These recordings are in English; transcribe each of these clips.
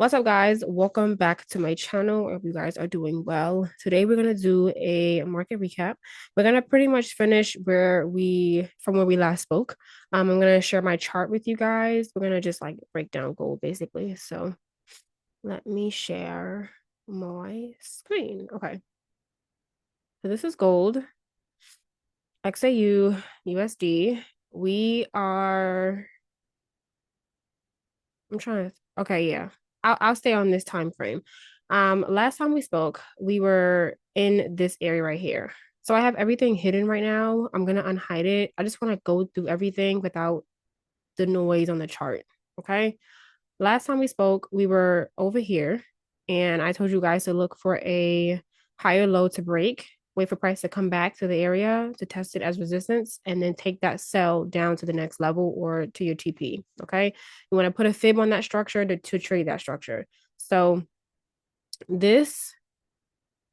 What's up, guys? Welcome back to my channel. I hope you guys are doing well. Today we're gonna do a market recap. We're gonna pretty much finish from where we last spoke. I'm gonna share my chart with you guys. We're gonna just like break down gold basically. So let me share my screen. Okay. So this is gold, XAU, USD. We are I'm trying to. Okay, yeah. I'll stay on this time frame. Last time we spoke, we were in this area right here. So I have everything hidden right now. I'm gonna unhide it. I just want to go through everything without the noise on the chart. Okay. Last time we spoke, we were over here, and I told you guys to look for a higher low to break, wait for price to come back to the area to test it as resistance, and then take that sell down to the next level or to your TP. Okay. You want to put a fib on that structure to trade that structure. So this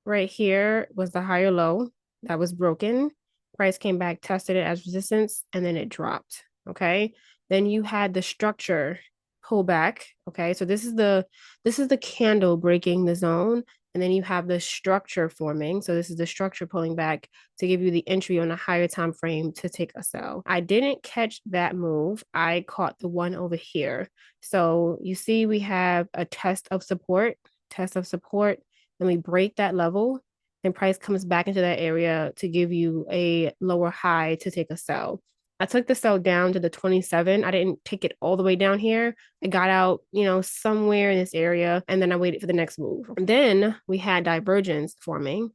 right here was the higher low that was broken. Price came back, tested it as resistance, and then it dropped. Okay. Then you had the structure pull back. Okay. So this is the candle breaking the zone. And then you have the structure forming. So this is the structure pulling back to give you the entry on a higher time frame to take a sell. I didn't catch that move. I caught the one over here. So you see we have a test of support, then we break that level, then price comes back into that area to give you a lower high to take a sell. I took the sell down to the 27. I didn't take it all the way down here. I got out, somewhere in this area, and then I waited for the next move. And then we had divergence forming.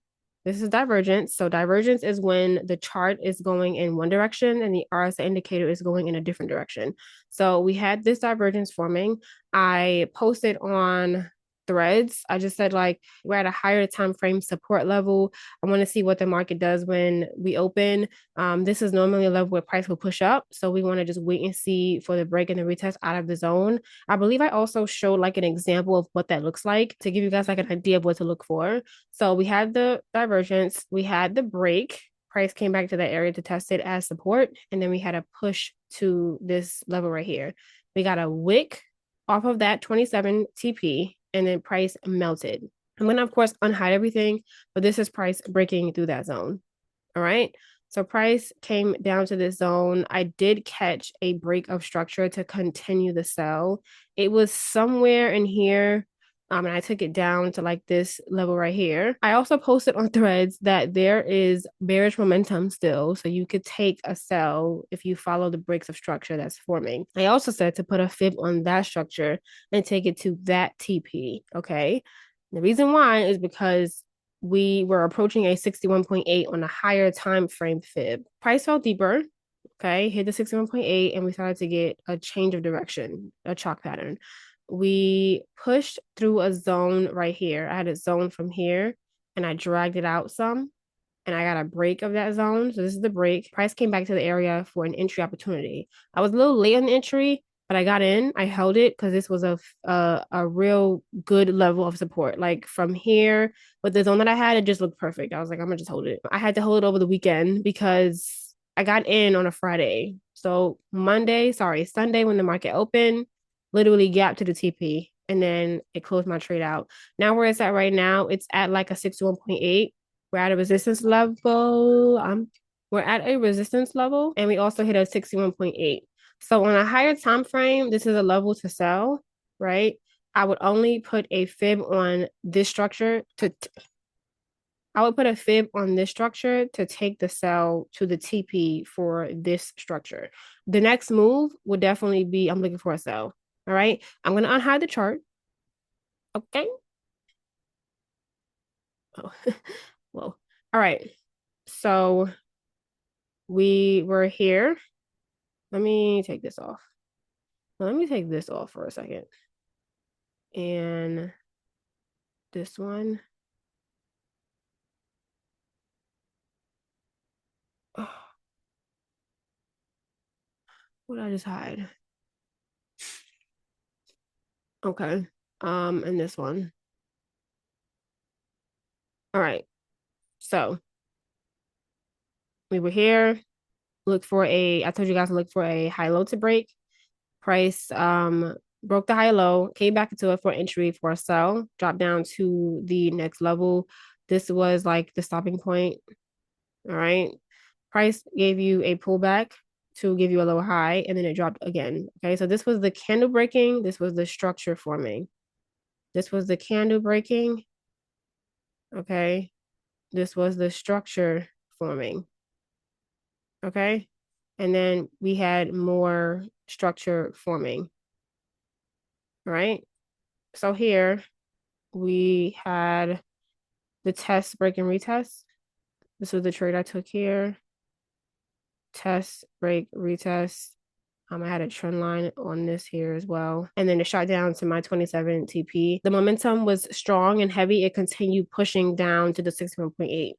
This is divergence. So divergence is when the chart is going in one direction and the RSI indicator is going in a different direction. So we had this divergence forming. I posted on threads. I just said like we're at a higher time frame support level. I want to see what the market does when we open. This is normally a level where price will push up. So we want to just wait and see for the break and the retest out of the zone. I believe I also showed like an example of what that looks like to give you guys like an idea of what to look for. So we had the divergence, we had the break. Price came back to that area to test it as support. And then we had a push to this level right here. We got a wick off of that 27 TP, and then price melted. I'm going to, of course, unhide everything, but this is price breaking through that zone. All right. So price came down to this zone. I did catch a break of structure to continue the sell. It was somewhere in here. And I took it down to like this level right here. I also posted on threads that there is bearish momentum still. So you could take a sell if you follow the breaks of structure that's forming. I also said to put a fib on that structure and take it to that TP. Okay. The reason why is because we were approaching a 61.8 on a higher time frame fib. Price fell deeper, okay, hit the 61.8, and we started to get a change of direction, a chalk pattern. We pushed through a zone right here. I had a zone from here, and I dragged it out some, and I got a break of that zone. So this is the break. Price came back to the area for an entry opportunity. I was a little late on the entry, but I got in. I held it because this was a real good level of support. Like from here with the zone that I had, it just looked perfect. I was like, I'm gonna just hold it. I had to hold it over the weekend because I got in on a Friday. So Sunday when the market opened, literally gapped to the TP, and then it closed my trade out. Now where it's at right now, it's at like a 61.8. We're at a resistance level. We're at a resistance level, and we also hit a 61.8. So on a higher time frame, this is a level to sell, right? I would only put a fib on this structure to I would put a fib on this structure to take the sell to the TP for this structure. The next move would definitely be I'm looking for a sell. All right. I'm gonna unhide the chart. Okay. Oh, well. All right. So we were here. Let me take this off. Let me take this off for a second. And this one. Oh, what did I just hide? Okay. And this one. All right. So we were here. I told you guys to look for a high low to break. Price broke the high low, came back into it for entry for a sell, dropped down to the next level. This was like the stopping point. All right. Price gave you a pullback to give you a low high, and then it dropped again. Okay. So this was the candle breaking. This was the structure forming. This was the candle breaking. Okay. This was the structure forming. Okay. And then we had more structure forming. All right. So here we had the test, break, and retest. This was the trade I took here. Test, break, retest. I had a trend line on this here as well. And then it shot down to my 27 TP. The momentum was strong and heavy. It continued pushing down to the 61.8.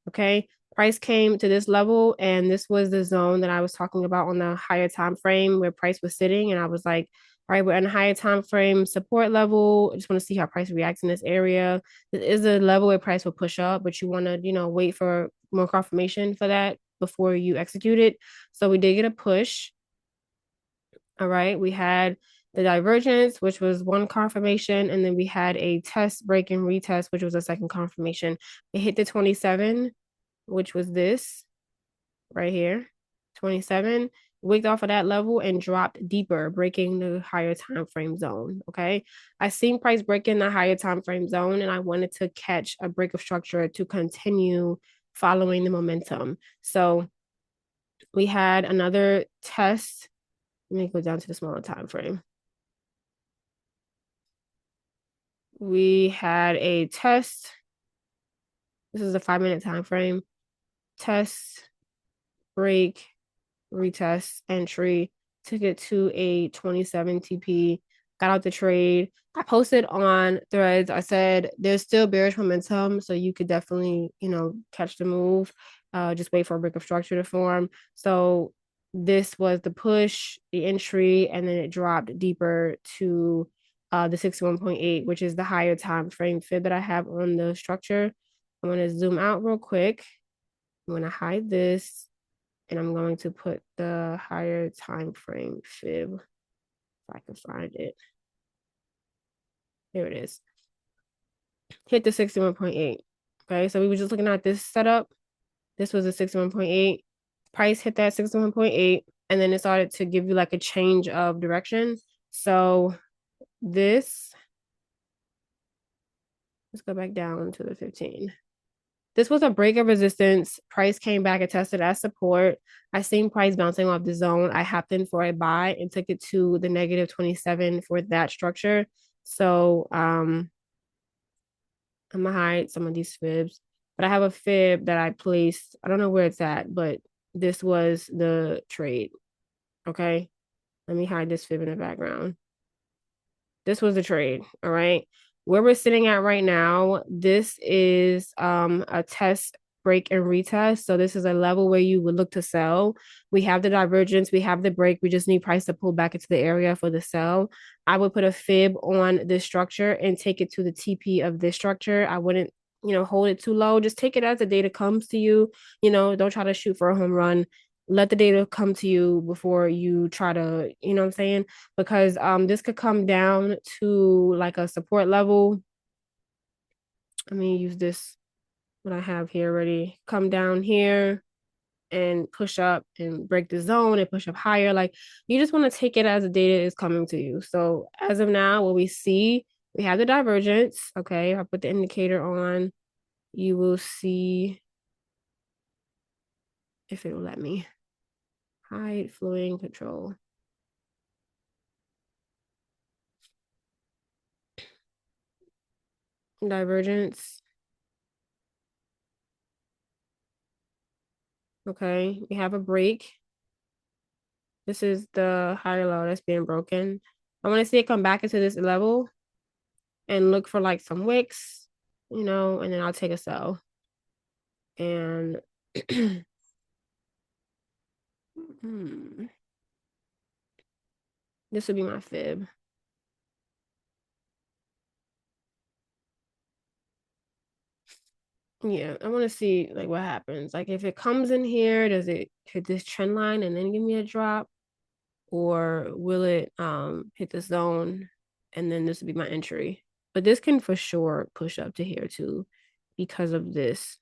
Okay. Price came to this level, and this was the zone that I was talking about on the higher time frame where price was sitting. And I was like, all right, we're in a higher time frame support level. I just want to see how price reacts in this area. This is a level where price will push up, but you want to, wait for more confirmation for that before you execute it. So we did get a push. All right. We had the divergence, which was one confirmation, and then we had a test, break, and retest, which was a second confirmation. It hit the 27, which was this right here. 27 wicked off of that level and dropped deeper, breaking the higher time frame zone. Okay. I seen price breaking the higher time frame zone, and I wanted to catch a break of structure to continue following the momentum. So we had another test. Let me go down to the smaller time frame. We had a test. This is a 5-minute time frame. Test, break, retest, entry. Took it to a 27 TP. Got out the trade. I posted on threads. I said there's still bearish momentum, so you could definitely, catch the move. Just wait for a break of structure to form. So this was the push, the entry, and then it dropped deeper to the 61.8, which is the higher time frame fib that I have on the structure. I'm going to zoom out real quick. I'm going to hide this, and I'm going to put the higher time frame fib if I can find it. Here it is. Hit the 61.8. Okay, so we were just looking at this setup. This was a 61.8. Price hit that 61.8, and then it started to give you like a change of direction. So this, let's go back down to the 15. This was a break of resistance. Price came back and tested as support. I seen price bouncing off the zone. I hopped in for a buy and took it to the negative 27 for that structure. So I'm gonna hide some of these fibs, but I have a fib that I placed. I don't know where it's at, but this was the trade. Okay. Let me hide this fib in the background. This was the trade. All right. Where we're sitting at right now, this is a test, break, and retest. So this is a level where you would look to sell. We have the divergence, we have the break. We just need price to pull back into the area for the sell. I would put a fib on this structure and take it to the TP of this structure. I wouldn't, hold it too low. Just take it as the data comes to you. Don't try to shoot for a home run. Let the data come to you before you try to, what I'm saying? Because this could come down to like a support level. Let me use this, what I have here already. Come down here and push up and break the zone and push up higher. Like, you just want to take it as the data is coming to you. So as of now, what we see, we have the divergence. Okay, I put the indicator on. You will see, if it will let me, hide flowing control. Divergence. Okay, we have a break. This is the higher low that's being broken. I want to see it come back into this level and look for like some wicks, and then I'll take a sell. And this would be my fib. Yeah, I want to see like what happens. Like if it comes in here, does it hit this trend line and then give me a drop? or will it hit the zone and then this would be my entry. But this can for sure push up to here too because of this.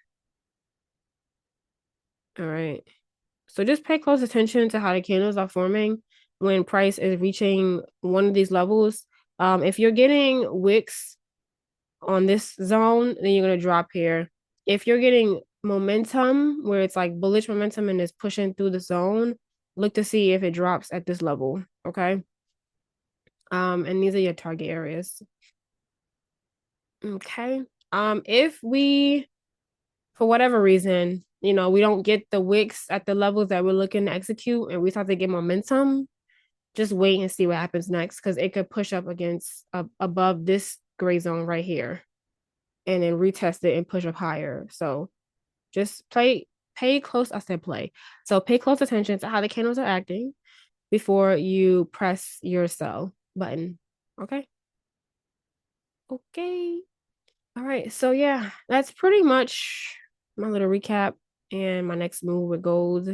All right. So just pay close attention to how the candles are forming when price is reaching one of these levels. If you're getting wicks on this zone, then you're gonna drop here. If you're getting momentum where it's like bullish momentum and is pushing through the zone, look to see if it drops at this level. Okay. And these are your target areas. Okay. If we, for whatever reason, we don't get the wicks at the levels that we're looking to execute and we start to get momentum, just wait and see what happens next because it could push up against above this gray zone right here and then retest it and push up higher. So just pay close, I said play. So pay close attention to how the candles are acting before you press your sell button. Okay. Okay. All right. So yeah, that's pretty much my little recap and my next move with gold.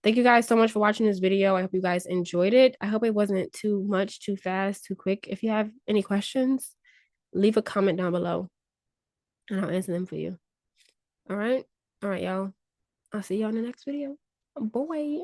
Thank you guys so much for watching this video. I hope you guys enjoyed it. I hope it wasn't too much, too fast, too quick. If you have any questions, leave a comment down below and I'll answer them for you. All right. All right, y'all. I'll see y'all in the next video. Boy.